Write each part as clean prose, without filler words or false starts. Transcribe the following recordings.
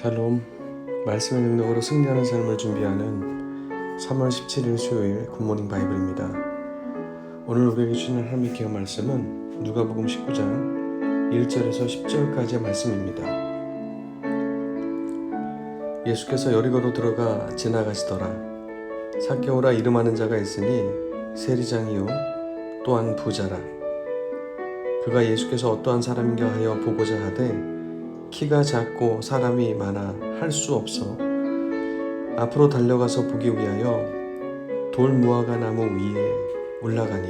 샬롬, 말씀의 능력으로 승리하는 삶을 준비하는 3월 17일 수요일 굿모닝 바이블입니다. 오늘 우리에게 주시는 하나님의 기억 말씀은 누가복음 19장 1절에서 10절까지의 말씀입니다. 예수께서 여리고로 들어가 지나가시더라. 삭개오라 이름하는 자가 있으니 세리장이요 또한 부자라. 그가 예수께서 어떠한 사람인가 하여 보고자 하되 키가 작고 사람이 많아 할 수 없어 앞으로 달려가서 보기 위하여 돌무화과 나무 위에 올라가니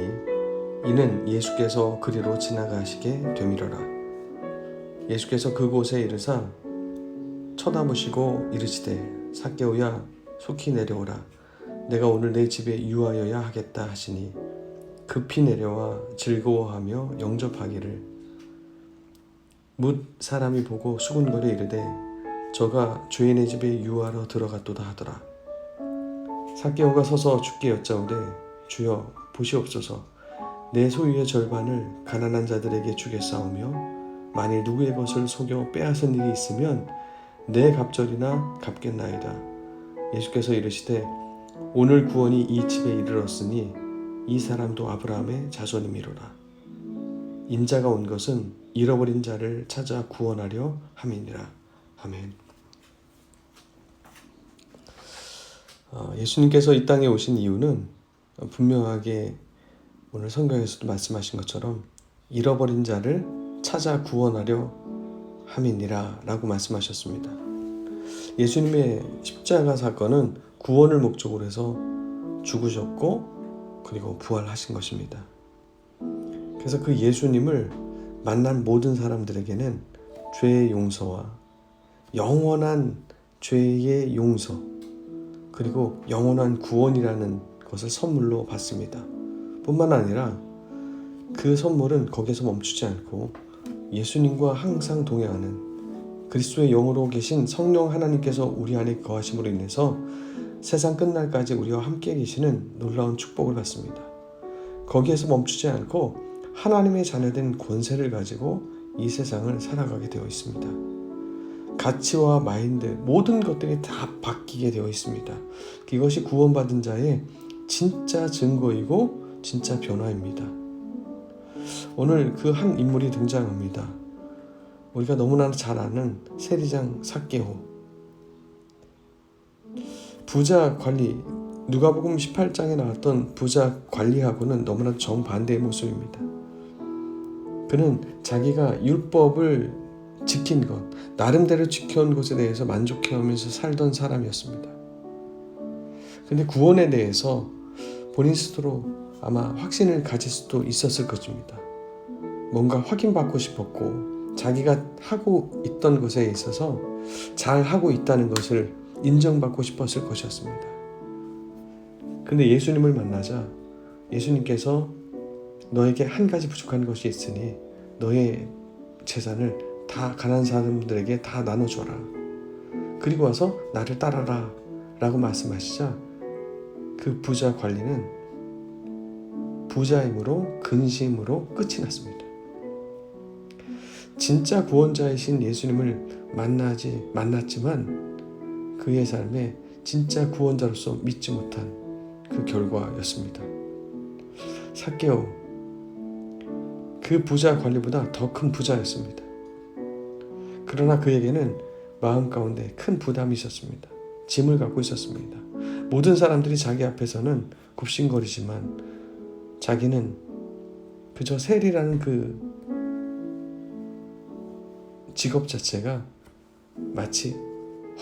이는 예수께서 그리로 지나가시게 되밀어라. 예수께서 그곳에 이르사 쳐다보시고 이르시되 삭개오야 속히 내려오라. 내가 오늘 내 집에 유하여야 하겠다 하시니 급히 내려와 즐거워하며 영접하기를 뭇 사람이 보고 수군거려 이르되 저가 주인의 집에 유하러 들어갔도다 하더라. 삭개오가 서서 주께 여짜오되 주여 보시옵소서. 내 소유의 절반을 가난한 자들에게 주겠사오며 만일 누구의 것을 속여 빼앗은 일이 있으면 내 갑절이나 갚겠나이다. 예수께서 이르시되 오늘 구원이 이 집에 이르렀으니 이 사람도 아브라함의 자손이미로라. 인자가 온 것은 잃어버린 자를 찾아 구원하려 함이니라. 아멘. 예수님께서 이 땅에 오신 이유는 분명하게 오늘 성경에서도 말씀하신 것처럼 잃어버린 자를 찾아 구원하려 함이니라 라고 말씀하셨습니다. 예수님의 십자가 사건은 구원을 목적으로 해서 죽으셨고 그리고 부활하신 것입니다. 그래서 그 예수님을 만난 모든 사람들에게는 죄의 용서와 영원한 죄의 용서 그리고 영원한 구원이라는 것을 선물로 받습니다. 뿐만 아니라 그 선물은 거기서 멈추지 않고 예수님과 항상 동행하는 그리스도의 영으로 계신 성령 하나님께서 우리 안에 거하심으로 인해서 세상 끝날까지 우리와 함께 계시는 놀라운 축복을 받습니다. 거기에서 멈추지 않고 하나님의 자녀된 권세를 가지고 이 세상을 살아가게 되어 있습니다. 가치와 마인드 모든 것들이 다 바뀌게 되어 있습니다. 이것이 구원받은 자의 진짜 증거이고 진짜 변화입니다. 오늘 그 한 인물이 등장합니다. 우리가 너무나 잘 아는 세리장 삭개오. 부자 관리, 누가복음 18장에 나왔던 부자 관리하고는 너무나 정반대의 모습입니다. 그는 자기가 율법을 지킨 것, 나름대로 지켜온 것에 대해서 만족해하면서 살던 사람이었습니다. 근데 구원에 대해서 본인 스스로 아마 확신을 가질 수도 있었을 것입니다. 뭔가 확인받고 싶었고 자기가 하고 있던 것에 있어서 잘 하고 있다는 것을 인정받고 싶었을 것이었습니다. 근데 예수님을 만나자 예수님께서 너에게 한 가지 부족한 것이 있으니 너의 재산을 다 가난한 사람들에게 다 나눠줘라. 그리고 와서 나를 따라라 라고 말씀하시자 그 부자 관리는 부자임으로 근심으로 끝이 났습니다. 진짜 구원자이신 예수님을 만났지만 그의 삶에 진짜 구원자로서 믿지 못한 그 결과였습니다. 삭개오 그 부자 관리보다 더 큰 부자였습니다. 그러나 그에게는 마음 가운데 큰 부담이 있었습니다. 짐을 갖고 있었습니다. 모든 사람들이 자기 앞에서는 굽신거리지만 자기는 그저 세리라는 그 직업 자체가 마치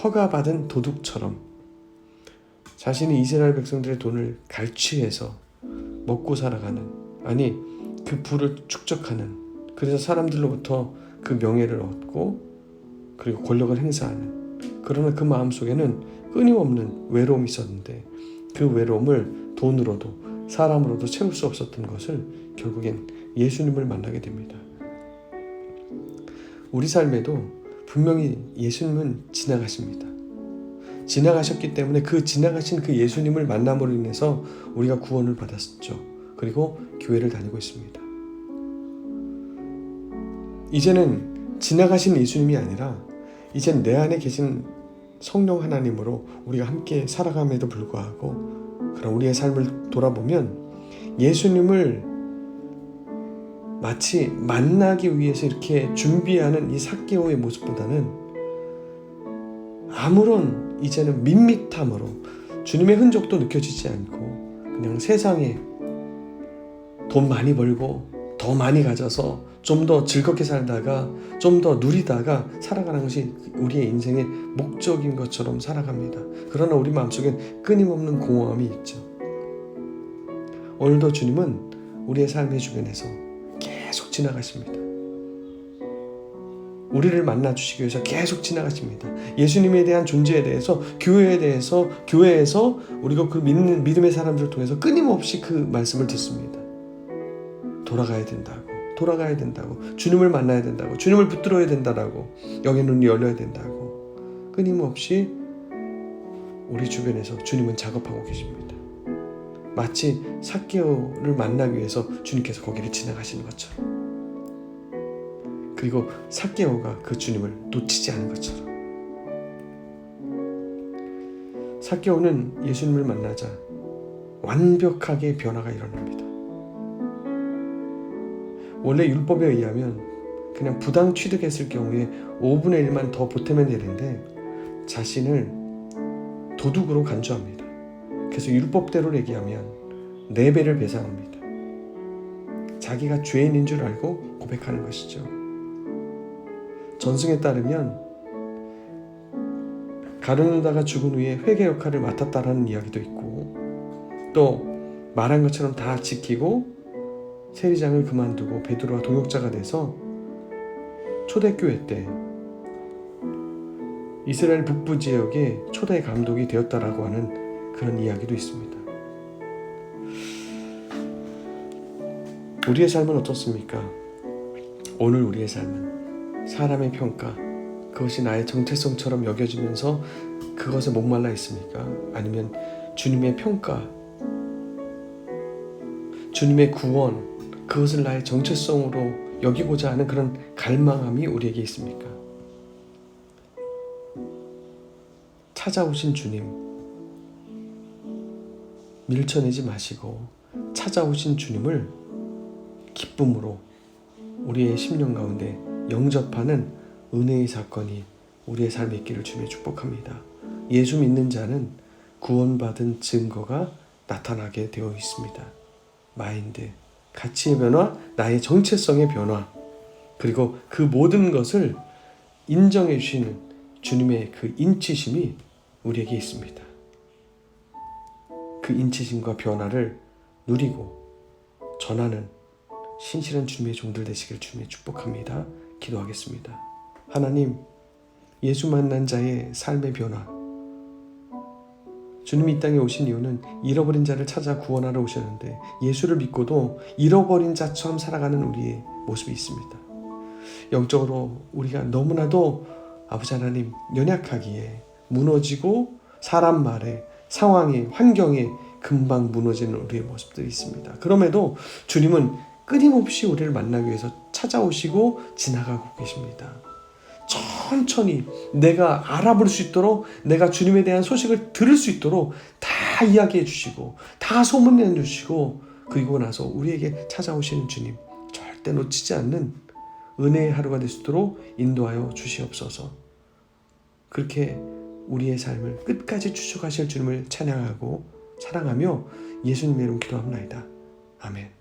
허가받은 도둑처럼 자신이 이스라엘 백성들의 돈을 갈취해서 먹고 살아가는, 아니 그 부를 축적하는, 그래서 사람들로부터 그 명예를 얻고 그리고 권력을 행사하는, 그러나 그 마음속에는 끊임없는 외로움이 있었는데 그 외로움을 돈으로도 사람으로도 채울 수 없었던 것을 결국엔 예수님을 만나게 됩니다. 우리 삶에도 분명히 예수님은 지나가십니다. 지나가셨기 때문에 그 지나가신 그 예수님을 만남으로 인해서 우리가 구원을 받았죠. 그리고 교회를 다니고 있습니다. 이제는 지나가신 예수님이 아니라 이젠 내 안에 계신 성령 하나님으로 우리가 함께 살아감에도 불구하고 그런 우리의 삶을 돌아보면 예수님을 마치 만나기 위해서 이렇게 준비하는 이 삭개오의 모습보다는 아무런 이제는 밋밋함으로 주님의 흔적도 느껴지지 않고 그냥 세상에 돈 많이 벌고 더 많이 가져서 좀 더 즐겁게 살다가 좀 더 누리다가 살아가는 것이 우리의 인생의 목적인 것처럼 살아갑니다. 그러나 우리 마음속엔 끊임없는 공허함이 있죠. 오늘도 주님은 우리의 삶의 주변에서 계속 지나가십니다. 우리를 만나주시기 위해서 계속 지나가십니다. 예수님에 대한 존재에 대해서, 교회에서 우리가 그 믿음의 사람들을 통해서 끊임없이 그 말씀을 듣습니다. 돌아가야 된다고, 주님을 만나야 된다고, 주님을 붙들어야 된다고, 영의 눈이 열려야 된다고 끊임없이 우리 주변에서 주님은 작업하고 계십니다. 마치 삭개오를 만나기 위해서 주님께서 거기를 지나가시는 것처럼, 그리고 삭개오가 그 주님을 놓치지 않은 것처럼. 삭개오는 예수님을 만나자 완벽하게 변화가 일어납니다. 원래 율법에 의하면 그냥 부당 취득했을 경우에 5분의 1만 더 보태면 되는데 자신을 도둑으로 간주합니다. 그래서 율법대로 얘기하면 4배를 배상합니다. 자기가 죄인인 줄 알고 고백하는 것이죠. 전승에 따르면 가룟유다가 죽은 후에 회개 역할을 맡았다라는 이야기도 있고, 또 말한 것처럼 다 지키고 세리장을 그만두고 베드로와 동역자가 돼서 초대교회 때 이스라엘 북부 지역의 초대 감독이 되었다라고 하는 그런 이야기도 있습니다. 우리의 삶은 어떻습니까? 오늘 우리의 삶은 사람의 평가, 그것이 나의 정체성처럼 여겨지면서 그것에 목말라 있습니까? 아니면 주님의 평가, 주님의 구원, 그것을 나의 정체성으로 여기고자 하는 그런 갈망함이 우리에게 있습니까? 찾아오신 주님 밀쳐내지 마시고 찾아오신 주님을 기쁨으로 우리의 심령 가운데 영접하는 은혜의 사건이 우리의 삶에 있기를 주님의 축복합니다. 예수 믿는 자는 구원받은 증거가 나타나게 되어 있습니다. 마인드, 가치의 변화, 나의 정체성의 변화, 그리고 그 모든 것을 인정해 주시는 주님의 그 인치심이 우리에게 있습니다. 그 인치심과 변화를 누리고 전하는 신실한 주님의 종들 되시길 주님의 축복합니다. 기도하겠습니다. 하나님, 예수 만난 자의 삶의 변화, 주님이 이 땅에 오신 이유는 잃어버린 자를 찾아 구원하러 오셨는데 예수를 믿고도 잃어버린 자처럼 살아가는 우리의 모습이 있습니다. 영적으로 우리가 너무나도 아버지 하나님 연약하기에 무너지고 사람 말에, 상황에, 환경에 금방 무너지는 우리의 모습들이 있습니다. 그럼에도 주님은 끊임없이 우리를 만나기 위해서 찾아오시고 지나가고 계십니다. 천천히 내가 알아볼 수 있도록, 내가 주님에 대한 소식을 들을 수 있도록 다 이야기해 주시고 다 소문내 주시고, 그리고 나서 우리에게 찾아오시는 주님 절대 놓치지 않는 은혜의 하루가 될 수 있도록 인도하여 주시옵소서. 그렇게 우리의 삶을 끝까지 추적하실 주님을 찬양하고 사랑하며 예수님의 이름으로 기도합니다. 아멘.